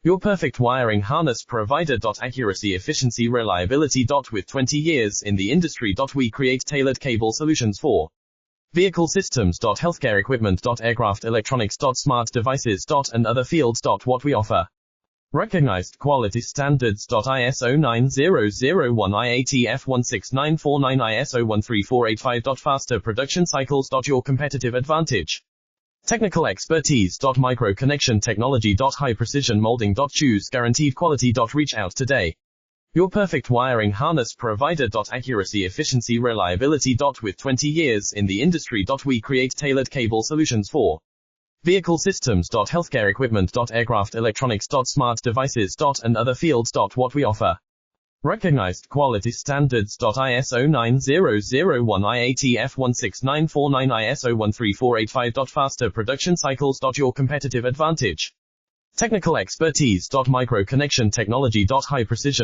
Your perfect wiring harness provider. Accuracy, efficiency, reliability. With 20 years in the industry. We create tailored cable solutions for vehicle systems. Healthcare equipment. Aircraft electronics. Smart devices. And other fields. What we offer. Recognized quality standards. ISO 9001 IATF 16949 ISO 13485. Faster production cycles. Your competitive advantage. Technical expertise. Micro connection technology. High precision molding. Choose guaranteed quality. Reach out today. Your perfect wiring harness provider. Accuracy, efficiency, reliability. With 20 years in the industry. We create tailored cable solutions for vehicle systems. Healthcare equipment. Aircraft electronics. Smart devices. And other fields. What we offer. Recognized quality standards. ISO 9001 IATF 16949 ISO 13485. Faster production cycles. Your competitive advantage. Technical expertise. Micro connection technology. High precision